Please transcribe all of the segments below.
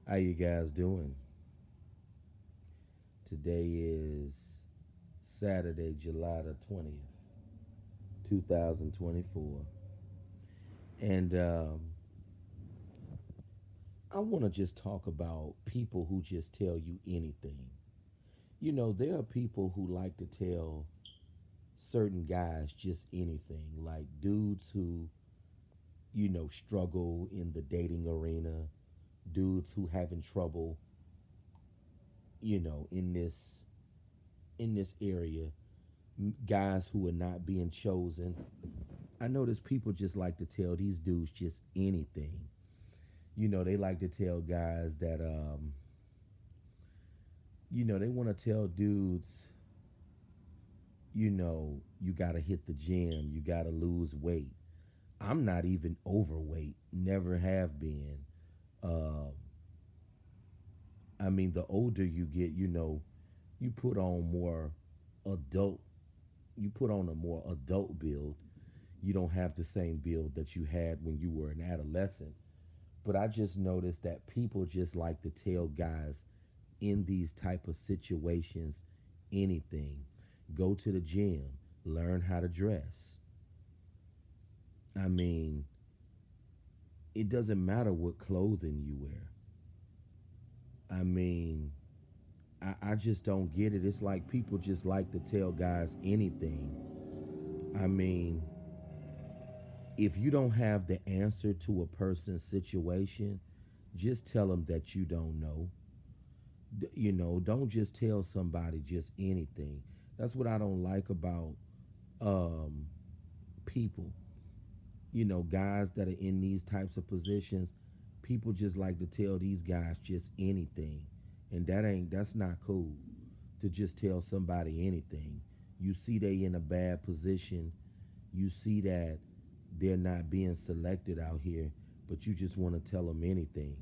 How you guys doing? Today is Saturday, July the 20th, 2024. And I want to just talk about people who just tell you anything. There are people who like to tell certain guys just anything, like dudes who, struggle in the dating arena, dudes who having trouble, in this area, guys who are not being chosen. I notice people just like to tell these dudes just anything. They like to tell guys that they want to tell dudes, you got to hit the gym, you got to lose weight. I'm not even overweight, never have been. Um I mean, the older you get, you put on more adult you put on a more adult build. You don't have the same build that you had when you were an adolescent. But I just noticed that people just like to tell guys in these type of situations anything. Go to the gym, learn how to dress. I mean, it doesn't matter what clothing you wear. I mean, I just don't get it. It's like people just like to tell guys anything. I mean, if you don't have the answer to a person's situation, just tell them that you don't know. Don't just tell somebody just anything. That's what I don't like about um, people. Guys that are in these types of positions, people just like to tell these guys just anything, and that's not cool. To just tell somebody anything. You see they in a bad position. You see that they're not being selected out here, but you just want to tell them anything.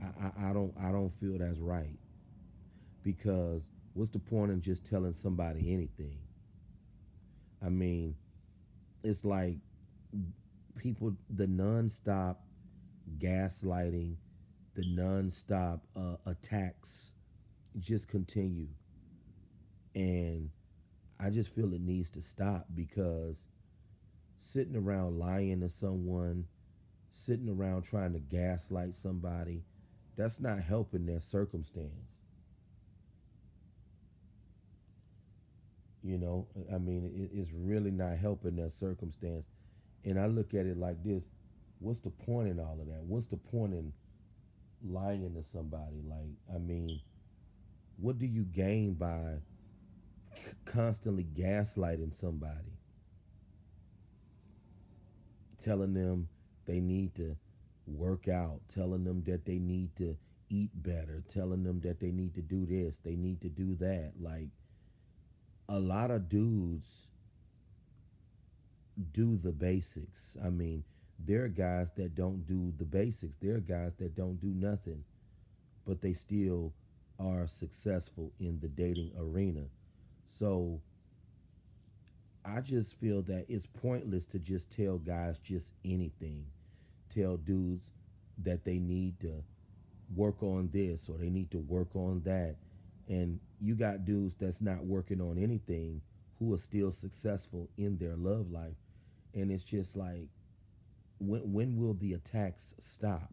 I don't feel that's right, because what's the point in just telling somebody anything? I mean, it's like people, the nonstop gaslighting, the nonstop attacks just continue, and I just feel it needs to stop, because sitting around lying to someone, sitting around trying to gaslight somebody, that's not helping their circumstance. I mean, it's really not helping their circumstance. And I look at it like this: what's the point in all of that? What's the point in lying to somebody? Like, I mean, what do you gain by constantly gaslighting somebody, telling them they need to work out, telling them that they need to eat better, telling them that they need to do this, they need to do that? Like, a lot of dudes do the basics. I mean, there are guys that don't do the basics. There are guys that don't do nothing, but they still are successful in the dating arena. So I just feel that it's pointless to just tell guys just anything. Tell dudes that they need to work on this or they need to work on that. And you got dudes that's not working on anything who are still successful in their love life. And it's just like, when will the attacks stop?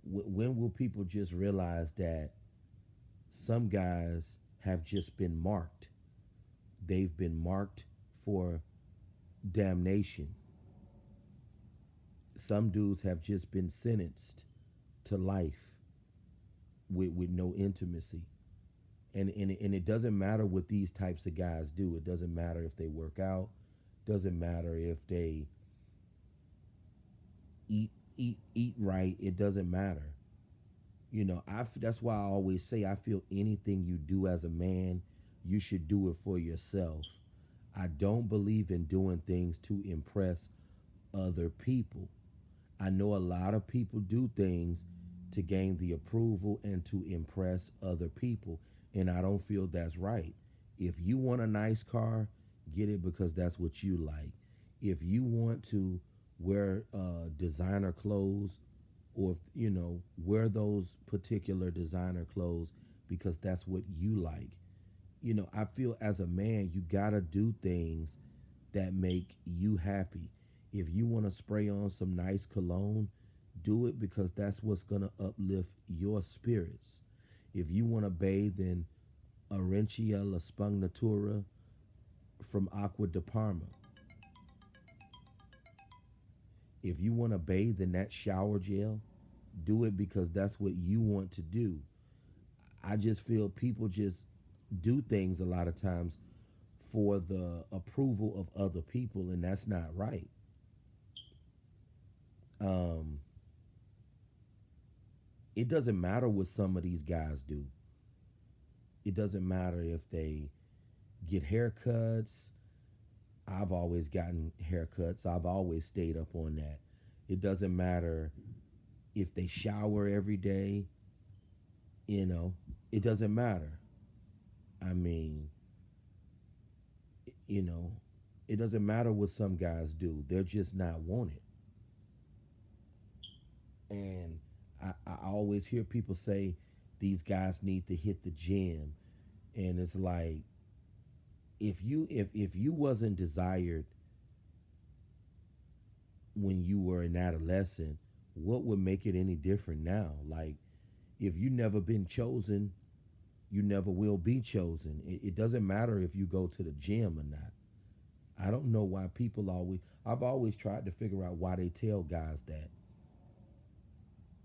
When will people just realize that some guys have just been marked? They've been marked for damnation. Some dudes have just been sentenced to life with no intimacy. And it doesn't matter what these types of guys do. It doesn't matter if they work out. Doesn't matter if they eat right. It doesn't matter. That's why I always say I feel anything you do as a man, you should do it for yourself. I don't believe in doing things to impress other people. I know a lot of people do things to gain the approval and to impress other people, and I don't feel that's right. If you want a nice car, get it because that's what you like. If you want to wear designer clothes, or wear those particular designer clothes because that's what you like. I feel as a man, you gotta do things that make you happy. If you want to spray on some nice cologne, do it because that's what's gonna uplift your spirits. If you want to bathe in Arencia La Spugnatura from Aqua de Parma, if you want to bathe in that shower gel, do it because that's what you want to do. I just feel people just do things a lot of times for the approval of other people, and that's not right. Um, it doesn't matter what some of these guys do. It doesn't matter if they get haircuts. I've always gotten haircuts. I've always stayed up on that. It doesn't matter if they shower every day. You know, it doesn't matter. I mean, you know, it doesn't matter what some guys do. They're just not wanted. And I always hear people say these guys need to hit the gym. And it's like if you wasn't desired when you were an adolescent, what would make it any different now? Like if you never been chosen, you never will be chosen. It doesn't matter if you go to the gym or not. I don't know why people always. I've always tried to figure out why they tell guys that.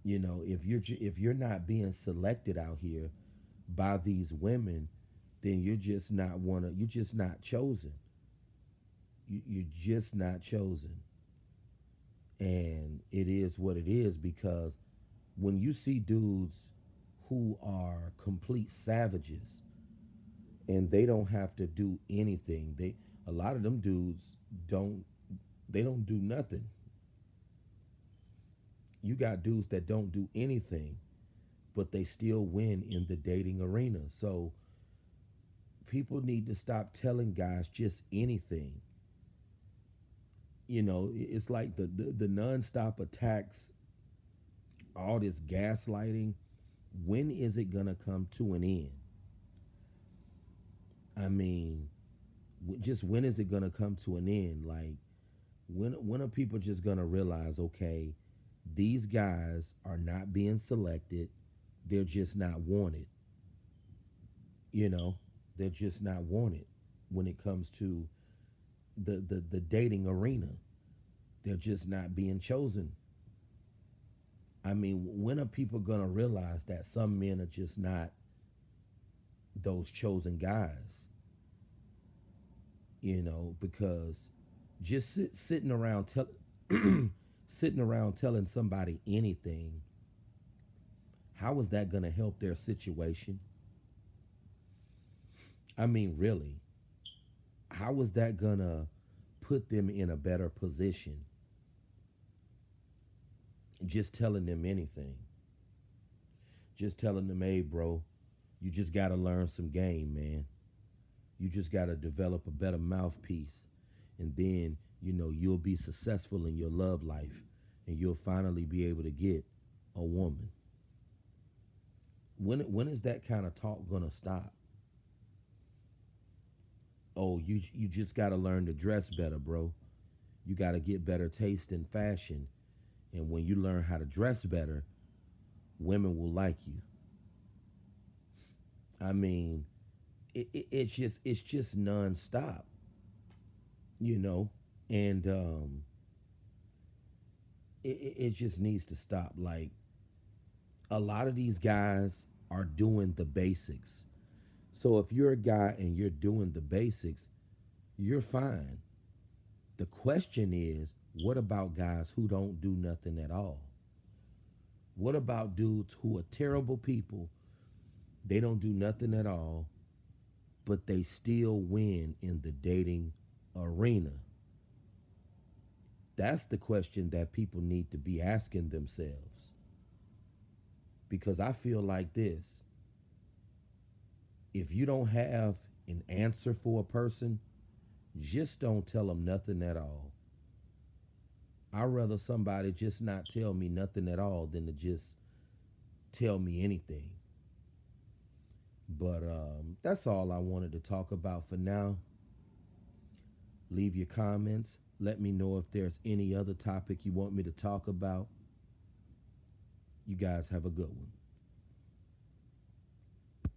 If you're not being selected out here by these women, then you're just not wanna. You're just not chosen. You're just not chosen, and it is what it is because when you see dudes who are complete savages and they don't have to do anything, they a lot of them dudes don't they don't do nothing. You got dudes that don't do anything, but they still win in the dating arena. So people need to stop telling guys just anything. It's like the nonstop attacks, all this gaslighting. When is it gonna come to an end? I mean, just when is it gonna come to an end? Like, when are people just gonna realize, okay, these guys are not being selected, they're just not wanted. You know, they're just not wanted when it comes to the dating arena. They're just not being chosen. I mean, when are people gonna realize that some men are just not those chosen guys? Because just sitting around sitting around telling somebody anything, how is that gonna help their situation? I mean, really, how is that gonna put them in a better position? Just telling them anything, just telling them, hey, bro, you just gotta learn some game, man. You just got to develop a better mouthpiece. And then, you'll be successful in your love life and you'll finally be able to get a woman. When is that kind of talk going to stop? Oh, you just got to learn to dress better, bro. You got to get better taste in fashion. And when you learn how to dress better, women will like you. I mean, it's just nonstop, you know, and it just needs to stop. Like a lot of these guys are doing the basics. So if you're a guy and you're doing the basics, you're fine. The question is, what about guys who don't do nothing at all? What about dudes who are terrible people? They don't do nothing at all, but they still win in the dating arena. That's the question that people need to be asking themselves. Because I feel like this: if you don't have an answer for a person, just don't tell them nothing at all. I'd rather somebody just not tell me nothing at all than to just tell me anything. But that's all I wanted to talk about for now. Leave your comments. Let me know if there's any other topic you want me to talk about. You guys have a good one.